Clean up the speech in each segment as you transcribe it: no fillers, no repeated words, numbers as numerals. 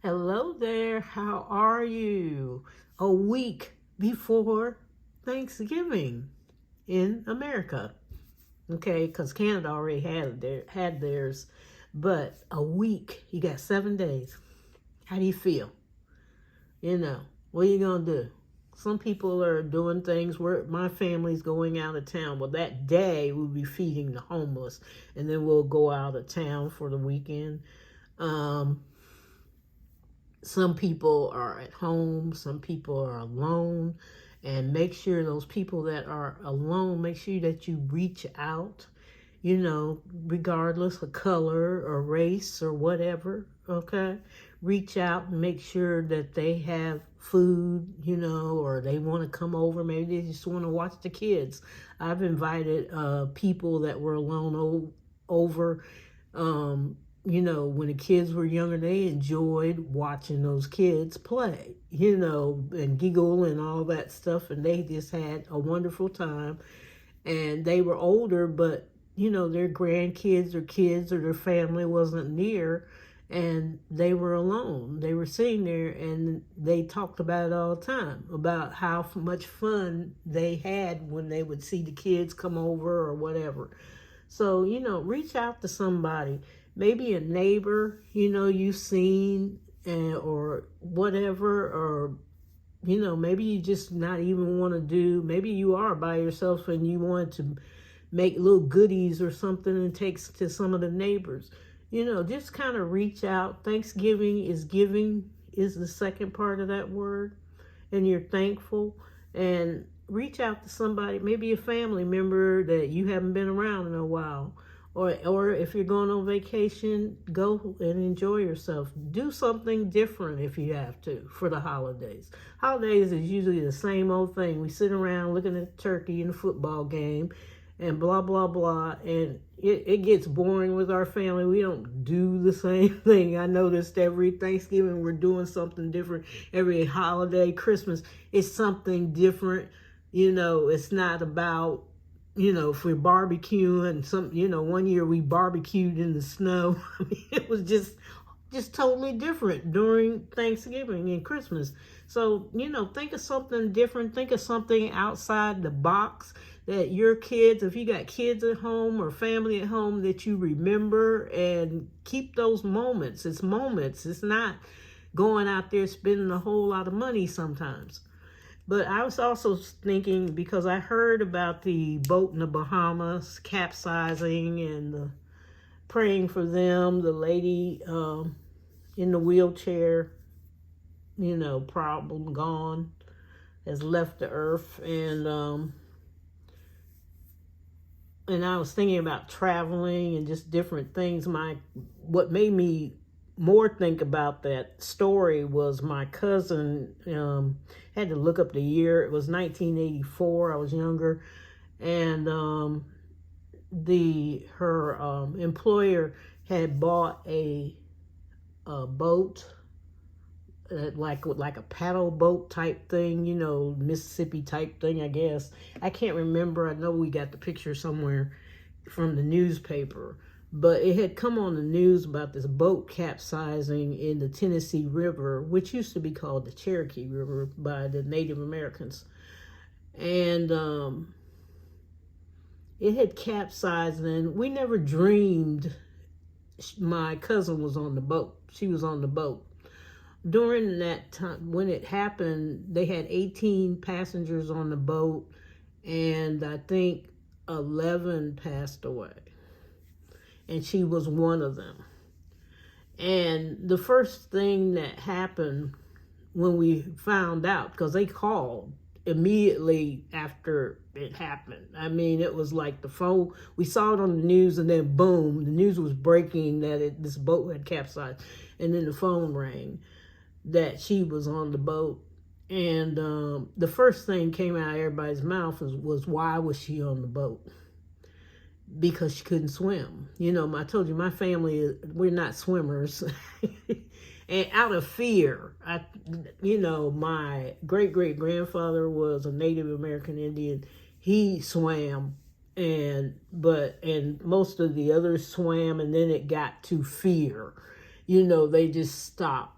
Hello there, how are you? A week before Thanksgiving in America. Okay, because Canada already had theirs, but a week, you got 7 days. How do you feel? What are you going to do? Some people are doing things where my family's going out of town. Well, that day we'll be feeding the homeless, and then we'll go out of town for the weekend. Um, Some people are at home, some people are alone, and make sure those people that are alone, make sure that you reach out, regardless of color or race or whatever, okay? Reach out and make sure that they have food, or they want to come over. Maybe they just want to watch the kids. I've invited people that were alone over. When the kids were younger, they enjoyed watching those kids play, and giggle and all that stuff. And they just had a wonderful time. And they were older, but, their grandkids or kids or their family wasn't near. And they were alone. They were sitting there and they talked about it all the time, about how much fun they had when they would see the kids come over or whatever. So, reach out to somebody, maybe a neighbor, you've seen, or whatever, or, maybe you just not even want to do, maybe you are by yourself and you want to make little goodies or something and take to some of the neighbors. Just kind of reach out. Thanksgiving is giving, is the second part of that word, and you're thankful. And reach out to somebody, maybe a family member that you haven't been around in a while. Or if you're going on vacation, go and enjoy yourself. Do something different if you have to for the holidays. Holidays is usually the same old thing. We sit around looking at the turkey and the football game and blah, blah, blah. And it gets boring with our family. We don't do the same thing. I noticed every Thanksgiving we're doing something different. Every holiday, Christmas, it's something different. It's not about, if we're barbecuing one year we barbecued in the snow. I mean, it was just totally different during Thanksgiving and Christmas. So, think of something different. Think of something outside the box that your kids, if you got kids at home or family at home, that you remember, and keep those moments. It's moments. It's not going out there spending a whole lot of money sometimes. But I was also thinking, because I heard about the boat in the Bahamas capsizing and praying for them, the lady in the wheelchair, problem gone, has left the earth. And I was thinking about traveling and just different things. What made me more think about that story was my cousin, had to look up the year. It was 1984. I was younger. And her employer had bought a boat, like a paddle boat type thing, Mississippi type thing, I guess. I can't remember. I know we got the picture somewhere from the newspaper. But it had come on the news about this boat capsizing in the Tennessee River, which used to be called the Cherokee River by the Native Americans. And it had capsized, and we never dreamed my cousin was on the boat. She was on the boat. During that time, when it happened, they had 18 passengers on the boat, and I think 11 passed away. And she was one of them. And the first thing that happened when we found out, because they called immediately after it happened. I mean, it was like the phone, we saw it on the news, and then boom, the news was breaking that this boat had capsized. And then the phone rang that she was on the boat. And the first thing came out of everybody's mouth was why was she on the boat? Because she couldn't swim. I told you, my family, we're not swimmers. And out of fear, my great-great-grandfather was a Native American Indian. He swam, and most of the others swam, and then it got to fear. They just stopped.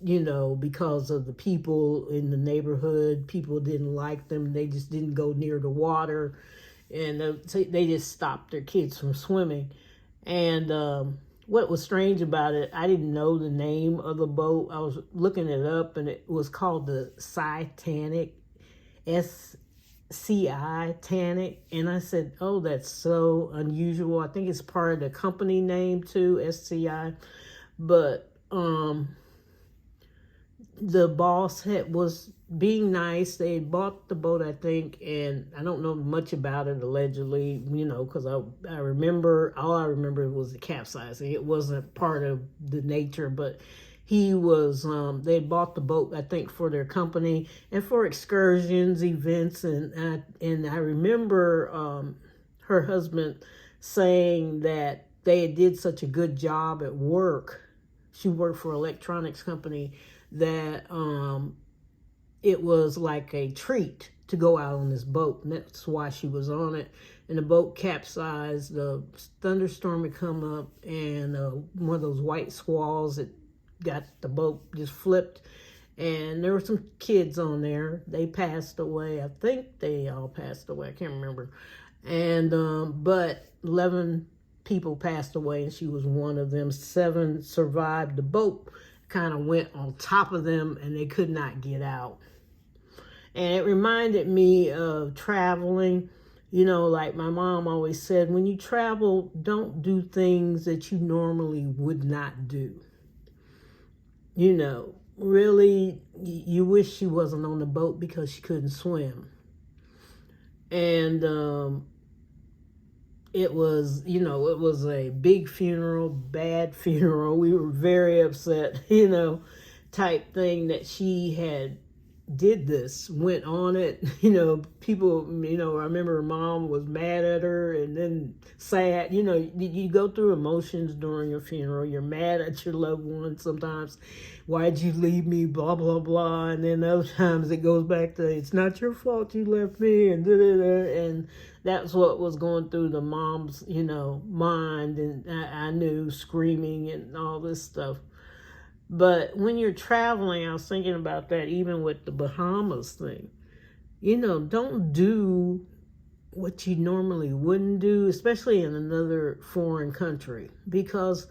because of the people in the neighborhood. People didn't like them. They just didn't go near the water. And they just stopped their kids from swimming. And what was strange about it, I didn't know the name of the boat. I was looking it up, and it was called the Titanic, SCI Titanic. And I said, oh, that's so unusual. I think it's part of the company name too, SCI. But the boss was being nice. They had bought the boat, I think, and I don't know much about it, allegedly, because I remember, all I remember was the capsizing. It wasn't part of the nature, but he was, they had bought the boat, I think, for their company and for excursions, events, and I remember her husband saying that they did such a good job at work. She worked for an electronics company, that it was like a treat to go out on this boat, and that's why she was on it. And the boat capsized. The thunderstorm had come up, and one of those white squalls that got the boat just flipped, and there were some kids on there. They passed away. I think they all passed away. I can't remember. And but 11 people passed away, and she was one of them. 7 survived. The boat kind of went on top of them, and they could not get out. And it reminded me of traveling. Like my mom always said, when you travel, don't do things that you normally would not do. Really, you wish she wasn't on the boat because she couldn't swim. And it was a big funeral, bad funeral. We were very upset, type thing that she had did this, went on it. People, I remember her mom was mad at her and then sad. You go through emotions during your funeral. You're mad at your loved one sometimes. Why'd you leave me, blah, blah, blah. And then other times it goes back to, it's not your fault you left me, and da-da-da. And that's what was going through the mom's, mind. And I knew, screaming and all this stuff. But when you're traveling, I was thinking about that even with the Bahamas thing. Don't do what you normally wouldn't do, especially in another foreign country, because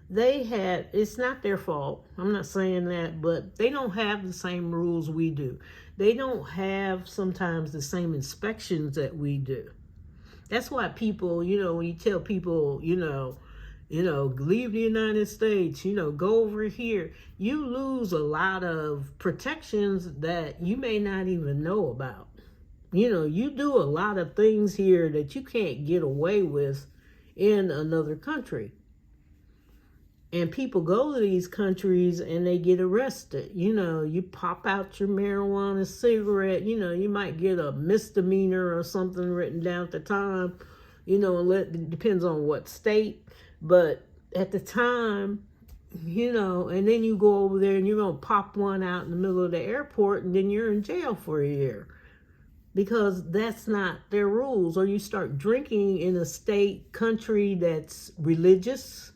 it's not their fault. I'm not saying that, but they don't have the same rules we do. They don't have sometimes the same inspections that we do. That's why people, when you tell people, leave the United States, go over here, you lose a lot of protections that you may not even know about. You do a lot of things here that you can't get away with in another country. And people go to these countries and they get arrested. You pop out your marijuana cigarette, you might get a misdemeanor or something written down at the time, it depends on what state. But at the time, and then you go over there and you're going to pop one out in the middle of the airport, and then you're in jail for a year because that's not their rules. Or you start drinking in a state, country that's religious,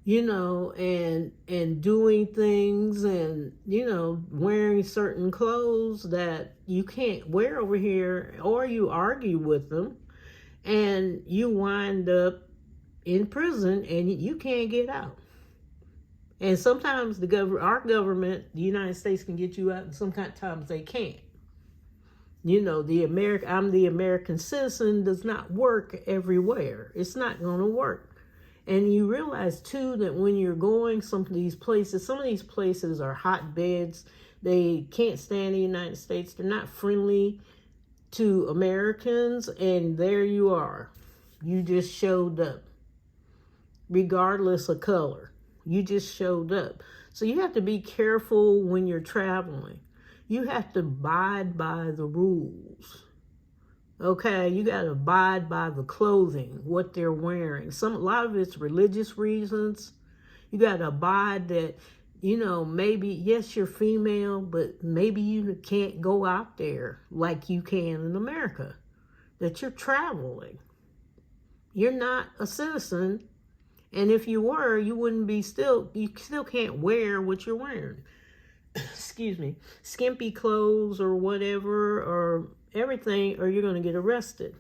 and doing things and, wearing certain clothes that you can't wear over here, or you argue with them and you wind up in prison and you can't get out. And sometimes our government, the United States, can get you out, and sometimes they can't. I'm the American citizen does not work everywhere. It's not going to work. And you realize too that when you're going some of these places are hotbeds. They can't stand the United States. They're not friendly to Americans, and there you are. You just showed up. Regardless of color, you just showed up. So you have to be careful when you're traveling. You have to abide by the rules. Okay, you got to abide by the clothing, what they're wearing. A lot of it's religious reasons. You got to abide that, maybe, yes, you're female, but maybe you can't go out there like you can in America, that you're traveling. You're not a citizen. And if you were, you still can't wear what you're wearing. excuse me, skimpy clothes or whatever, or everything, or you're going to get arrested.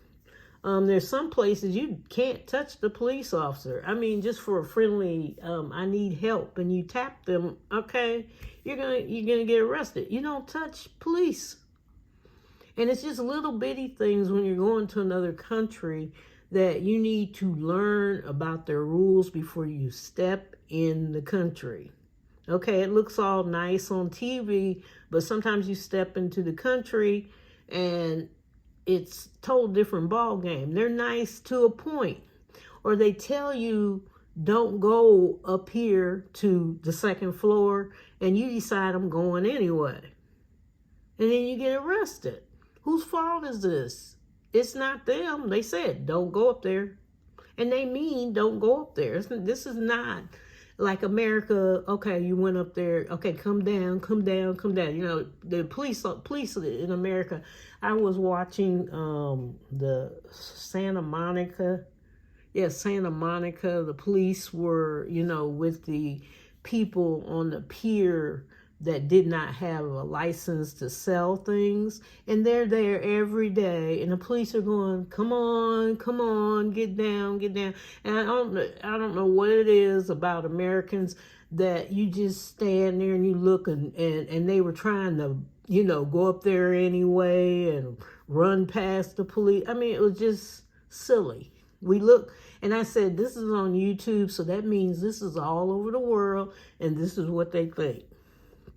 There's some places you can't touch the police officer. I mean, just for a friendly, I need help, and you tap them, okay, you're gonna get arrested. You don't touch police. And it's just little bitty things when you're going to another country that you need to learn about their rules before you step in the country. Okay, it looks all nice on TV, but sometimes you step into the country and it's total different ball game. They're nice to a point, or they tell you don't go up here to the second floor, and you decide I'm going anyway, and then you get arrested. Whose fault is this? It's not them. They said don't go up there, and they mean don't go up there. This is not like America. Okay, you went up there. Okay, come down, come down, come down. You know, the police in America. I was watching the Santa Monica. Yeah, Santa Monica. The police were, you know, with the people on the pier that did not have a license to sell things, and they're there every day, and the police are going, come on, get down, get down. And I don't know what it is about Americans that you just stand there and you look, and they were trying to, you know, go up there anyway and run past the police. I mean, it was just silly. We look, and I said, this is on YouTube, so that means this is all over the world, and this is what they think.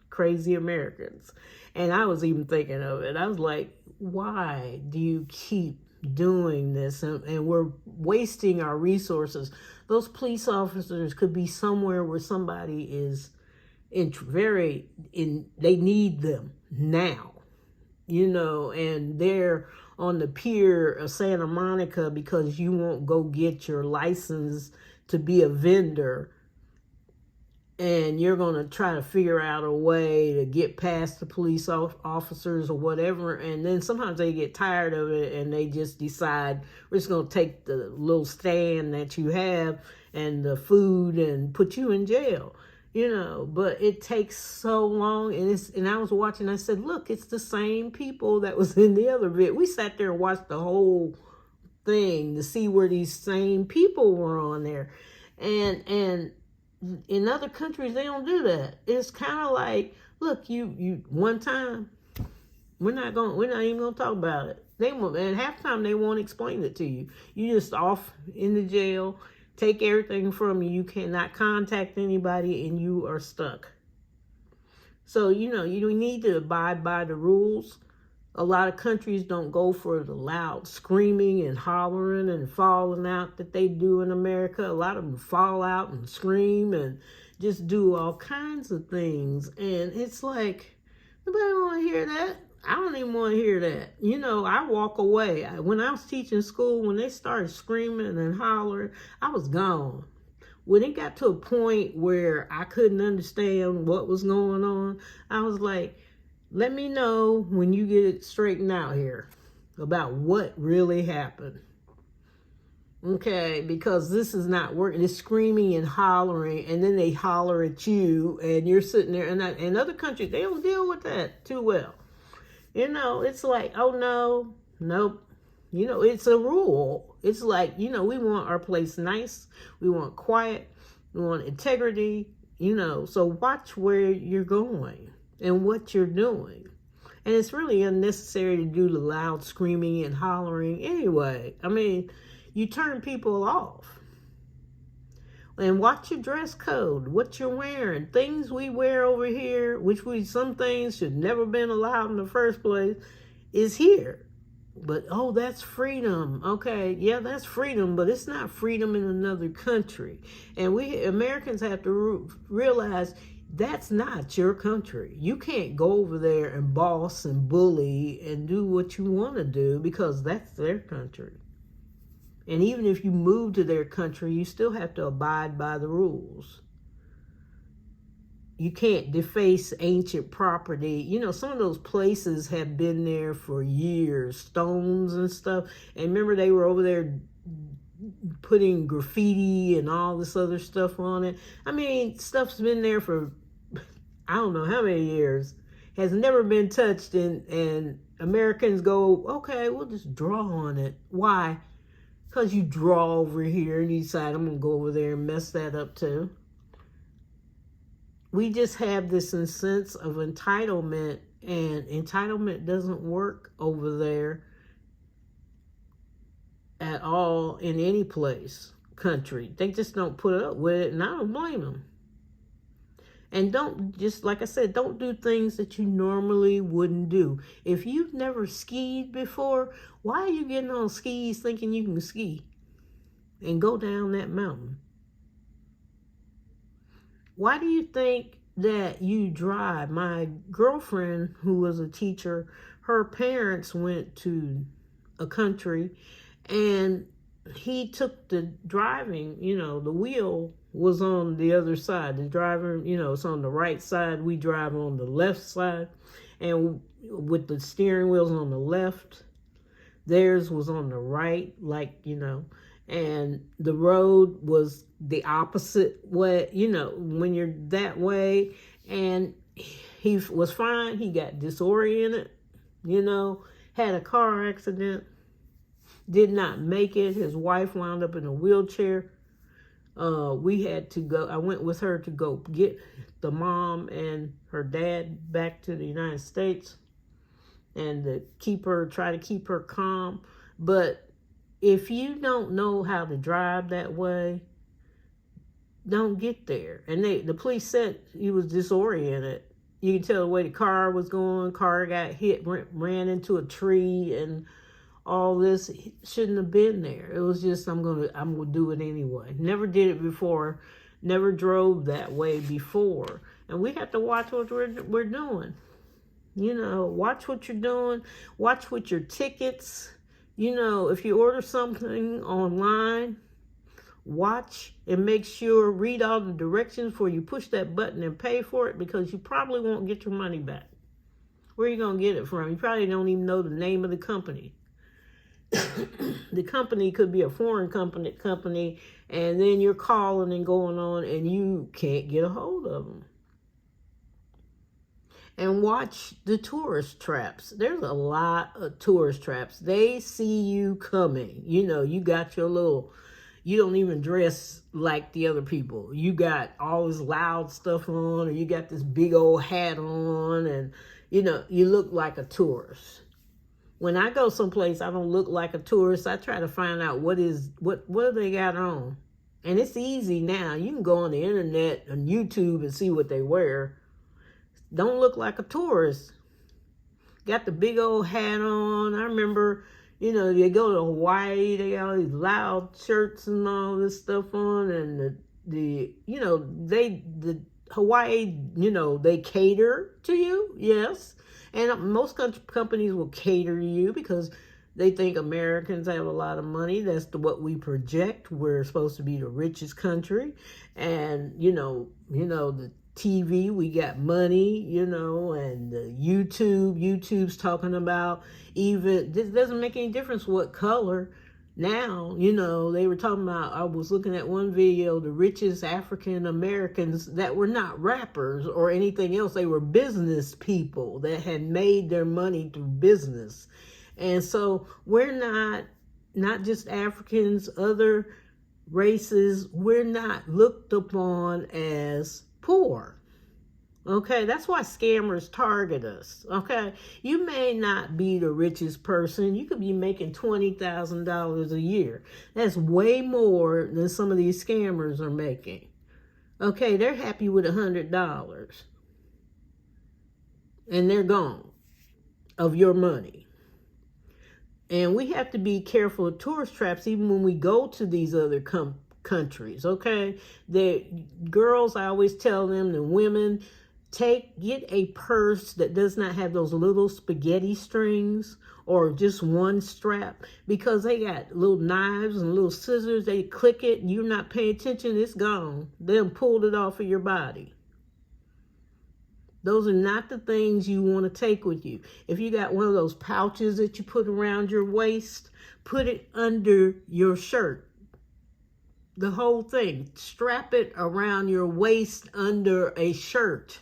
Crazy Americans. And I was even thinking of it. I was like, why do you keep doing this? And we're wasting our resources. Those police officers could be somewhere where somebody is they need them now, you know, and they're on the pier of Santa Monica because you won't go get your license to be a vendor, and you're going to try to figure out a way to get past the police officers or whatever. And then sometimes they get tired of it and they just decide, we're just going to take the little stand that you have and the food and put you in jail, you know. But it takes so long. And I was watching, I said, look, it's the same people that was in the other bit. We sat there and watched the whole thing to see where these same people were on there. And in other countries, they don't do that. It's kind of like, look, you one time, we're not even gonna talk about it. They won't, and half the time they won't explain it to you. You just off in the jail, take everything from you. You cannot contact anybody, and you are stuck. So, you know, you need to abide by the rules. A lot of countries don't go for the loud screaming and hollering and falling out that they do in America. A lot of them fall out and scream and just do all kinds of things. And it's like, nobody want to hear that. I don't even want to hear that. You know, I walk away. When I was teaching school, when they started screaming and hollering, I was gone. When it got to a point where I couldn't understand what was going on, I was like, let me know when you get it straightened out here about what really happened. Okay, because this is not working. It's screaming and hollering, and then they holler at you, and you're sitting there. And in other countries, they don't deal with that too well. You know, it's like, oh no, nope. You know, it's a rule. It's like, you know, we want our place nice. We want quiet. We want integrity. You know, so watch where you're going and what you're doing. And it's really unnecessary to do the loud screaming and hollering anyway. I mean, you turn people off. And watch your dress code, what you're wearing. Things we wear over here, some things should never been allowed in the first place, is here. But, oh, that's freedom. Okay, yeah, that's freedom, but it's not freedom in another country. And we Americans have to realize that's not your country. You can't go over there and boss and bully and do what you want to do because that's their country. And even if you move to their country, you still have to abide by the rules. You can't deface ancient property. You know, some of those places have been there for years, stones and stuff. And remember, they were over there putting graffiti and all this other stuff on it. I mean, stuff's been there for I don't know how many years, has never been touched, and Americans go, okay, we'll just draw on it. Why? Because you draw over here and you decide, I'm going to go over there and mess that up too. We just have this sense of entitlement, and entitlement doesn't work over there at all in any country. They just don't put up with it, and I don't blame them. And don't, just like I said, don't do things that you normally wouldn't do. If you've never skied before, why are you getting on skis thinking you can ski and go down that mountain? Why do you think that you drive? My girlfriend, who was a teacher, her parents went to a country, and he took the driving, the wheel was on the other side. The driver, it's on the right side. We drive on the left side. And with the steering wheels on the left, theirs was on the right, and the road was the opposite way, when you're that way. And he was fine. He got disoriented, had a car accident, did not make it. His wife wound up in a wheelchair. We had to go, I went with her to go get the mom and her dad back to the United States, and to try to keep her calm. But if you don't know how to drive that way, don't get there. And the police said he was disoriented. You can tell the way the car was going. Car got hit, ran into a tree, and all this. Shouldn't have been there. It was just, I'm gonna do it anyway. Never did it before. Never drove that way before. And we have to watch what we're doing. Watch what you're doing. Watch with your tickets. If you order something online, watch and make sure, read all the directions before you push that button and pay for it, because you probably won't get your money back. Where are you going to get it from? You probably don't even know the name of the company. The company could be a foreign company, and then you're calling and going on, and you can't get a hold of them. And watch the tourist traps. There's a lot of tourist traps. They see you coming. You got your you don't even dress like the other people. You got all this loud stuff on, or you got this big old hat on, and, you look like a tourist. When I go someplace, I don't look like a tourist. I try to find out what do they got on. And it's easy now. You can go on the internet and YouTube and see what they wear. Don't look like a tourist. Got the big old hat on. I remember, they go to Hawaii, they got all these loud shirts and all this stuff on, and the Hawaii, they cater to you, yes. And most companies will cater to you because they think Americans have a lot of money. That's what we project. We're supposed to be the richest country. And, the TV, we got money, and the YouTube's talking about, even, this doesn't make any difference what color. Now, they were talking about, I was looking at one video, the richest African Americans that were not rappers or anything else. They were business people that had made their money through business. And so we're not just Africans, other races, we're not looked upon as poor. Okay, that's why scammers target us. Okay, you may not be the richest person. You could be making $20,000 a year. That's way more than some of these scammers are making. Okay, they're happy with $100, and they're gone of your money. And we have to be careful of tourist traps even when we go to these other countries. Okay, the girls, I always tell them, the women, get a purse that does not have those little spaghetti strings or just one strap, because they got little knives and little scissors. They click it, you're not paying attention, it's gone. They'll pull it off of your body. Those are not the things you want to take with you. If you got one of those pouches that you put around your waist, put it under your shirt. The whole thing. Strap it around your waist under a shirt.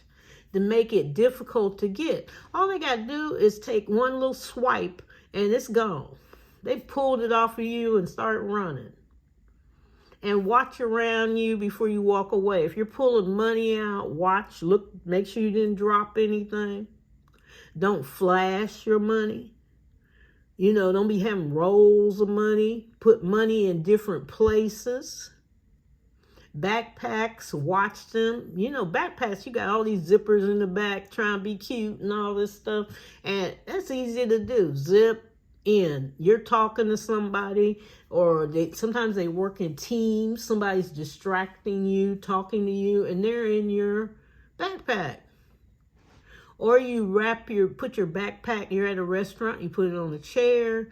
to make it difficult to get. All they got to do is take one little swipe and it's gone. They pulled it off of you and start running. And watch around you before you walk away. If you're pulling money out, watch, look, make sure you didn't drop anything. Don't flash your money. You know, don't be having rolls of money. Put money in different places. Backpacks, watch them. You know, backpacks, you got all these zippers in the back trying to be cute and all this stuff. And that's easy to do. Zip in. You're talking to somebody, or sometimes they work in teams. Somebody's distracting you, talking to you, and they're in your backpack. Or you put your backpack, you're at a restaurant, you put it on a chair.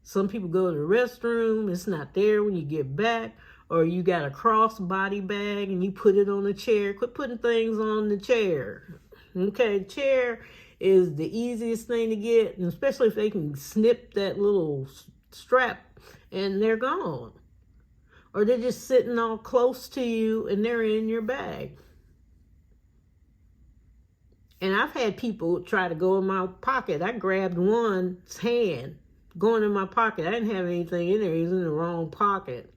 Some people go to the restroom, it's not there when you get back. Or you got a crossbody bag and you put it on the chair. Quit putting things on the chair. Okay, chair is the easiest thing to get, and especially if they can snip that little strap and they're gone. Or they're just sitting all close to you and they're in your bag. And I've had people try to go in my pocket. I grabbed one's hand going in my pocket. I didn't have anything in there. He was in the wrong pocket.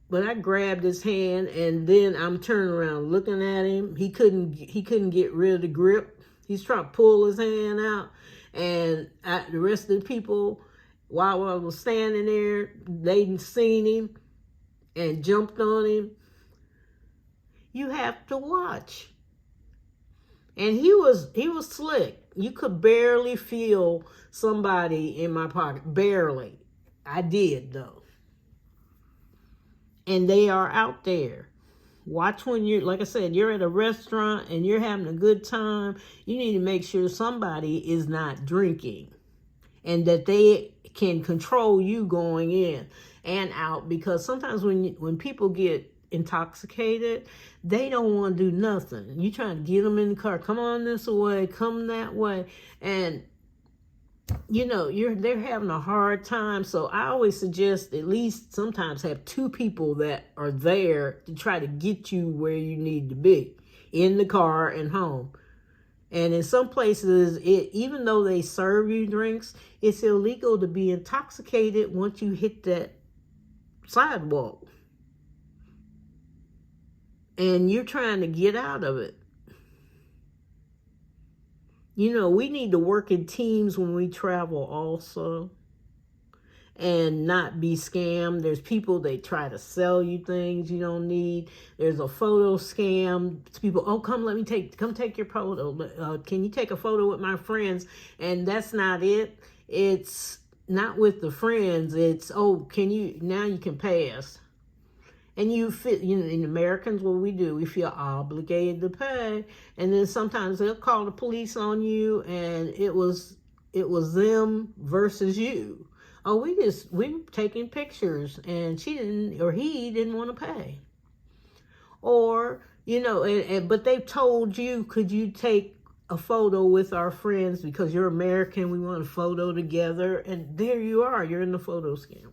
But I grabbed his hand, and then I'm turning around looking at him. He couldn't get rid of the grip. He's trying to pull his hand out. And the rest of the people, while I was standing there, they'd seen him and jumped on him. You have to watch. And he was slick. You could barely feel somebody in my pocket. Barely. I did, though. And they are out there. Watch when you're, like I said, you're at a restaurant and you're having a good time. You need to make sure somebody is not drinking and that they can control you going in and out. Because sometimes when people get intoxicated, they don't want to do nothing. You trying to get them in the car. Come on this way, come that way. And you know, they're having a hard time. So I always suggest at least sometimes have two people that are there to try to get you where you need to be, in the car and home. And in some places, even though they serve you drinks, it's illegal to be intoxicated once you hit that sidewalk. And you're trying to get out of it. You know, we need to work in teams when we travel also, and not be scammed. There's people, they try to sell you things you don't need. There's a photo scam. It's people, oh, come take your photo. Can you take a photo with my friends? And that's not it. It's not with the friends. It's, oh, now you can pass. And in Americans, what we do, we feel obligated to pay. And then sometimes they'll call the police on you, and it was them versus you. Oh, we were taking pictures, and he didn't want to pay. Or, you know, but they've told you, could you take a photo with our friends because you're American, we want a photo together, and there you are, you're in the photo scam.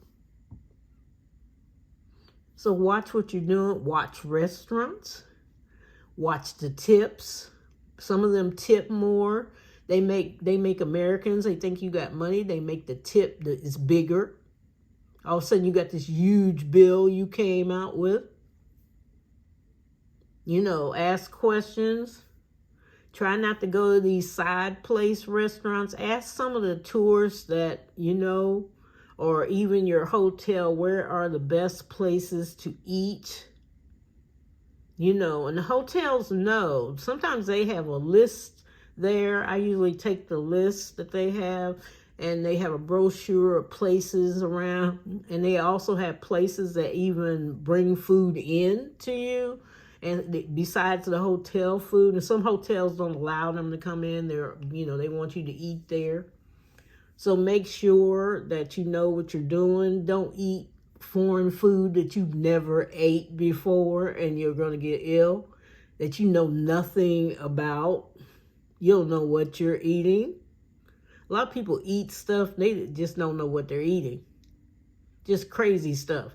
So watch what you're doing. Watch restaurants. Watch the tips. Some of them tip more. They make Americans, they think you got money. They make the tip that is bigger. All of a sudden you got this huge bill you came out with. You know, ask questions. Try not to go to these side place restaurants. Ask some of the tourists that you know, or even your hotel, where are the best places to eat? You know, and the hotels know. Sometimes they have a list there. I usually take the list that they have, and they have a brochure of places around. And they also have places that even bring food in to you, and besides the hotel food. And some hotels don't allow them to come in. They want you to eat there. So make sure that you know what you're doing. Don't eat foreign food that you've never ate before and you're going to get ill, that you know nothing about. You'll know what you're eating. A lot of people eat stuff, they just don't know what they're eating. Just crazy stuff.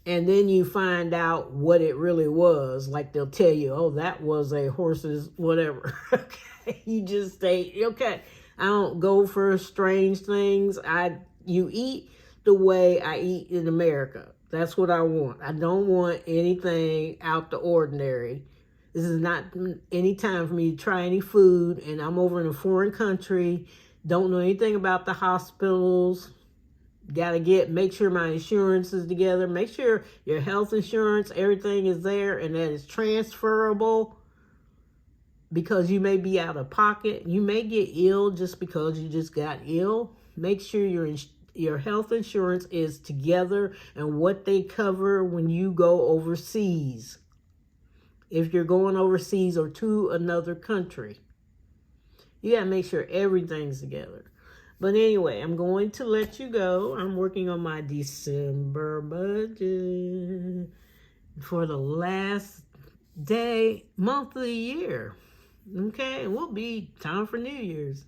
And then you find out what it really was. Like they'll tell you, oh, that was a horse's whatever. Okay, you just say, okay, I don't go for strange things. You eat the way I eat in America. That's what I want. I don't want anything out the ordinary. This is not any time for me to try any food, and I'm over in a foreign country, don't know anything about the hospitals. Make sure my insurance is together. Make sure your health insurance, everything is there and that it's transferable, because you may be out of pocket. You may get ill just because you just got ill. Make sure your health insurance is together and what they cover when you go overseas. If you're going overseas or to another country, you got to make sure everything's together. But anyway, I'm going to let you go. I'm working on my December budget for the last month of the year. Okay, it will be time for New Year's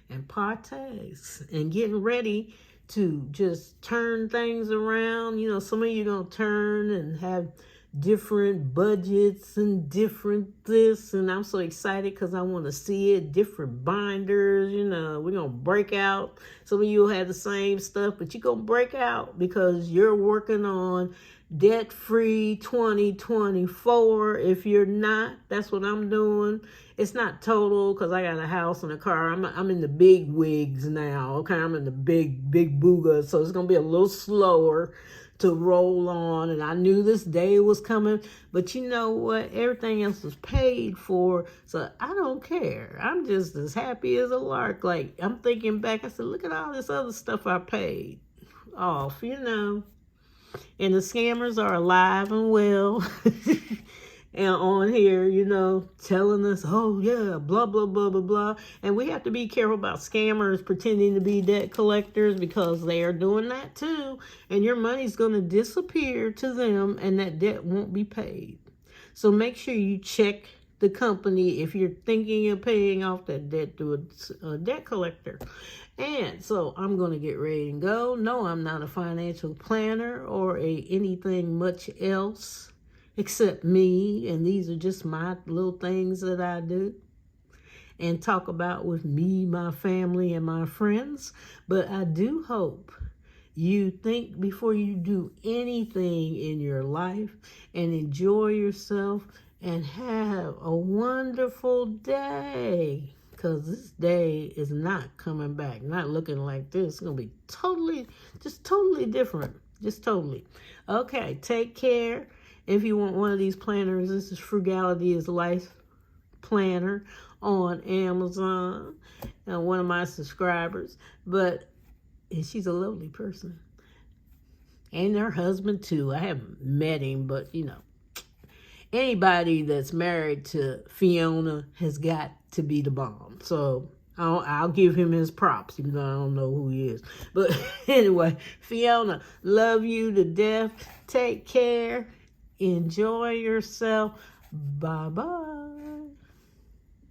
and parties and getting ready to just turn things around. You know, some of you going to turn and have different budgets and different this, and I'm so excited because I want to see it. Different binders, you know, we're going to break out. Some of you will have the same stuff, but you're going to break out because you're working on debt-free 2024. If you're not, that's what I'm doing. It's not total because I got a house and a car. I'm in the big wigs now. Okay, I'm in the big booga, so it's going to be a little slower to roll on, and I knew this day was coming, but you know what? Everything else was paid for, so I don't care. I'm just as happy as a lark. Like, I'm thinking back, I said, look at all this other stuff I paid off, you know. And the scammers are alive and well. And on here, you know, telling us, oh yeah, blah, blah, blah, blah, blah. And we have to be careful about scammers pretending to be debt collectors, because they are doing that too. And your money's going to disappear to them and that debt won't be paid. So make sure you check the company if you're thinking of paying off that debt to a debt collector. And so I'm going to get ready and go. No, I'm not a financial planner or anything much else except me, and these are just my little things that I do and talk about with me, my family, and my friends. But I do hope you think before you do anything in your life and enjoy yourself and have a wonderful day, because this day is not coming back, not looking like this. It's going to be totally different, just totally. Okay, take care. If you want one of these planners, this is Frugality is Life Planner on Amazon, and one of my subscribers. And she's a lovely person. And her husband too. I haven't met him, but you know, anybody that's married to Fiona has got to be the bomb. So I'll give him his props, even though I don't know who he is. But anyway, Fiona, love you to death. Take care. Enjoy yourself. Bye-bye.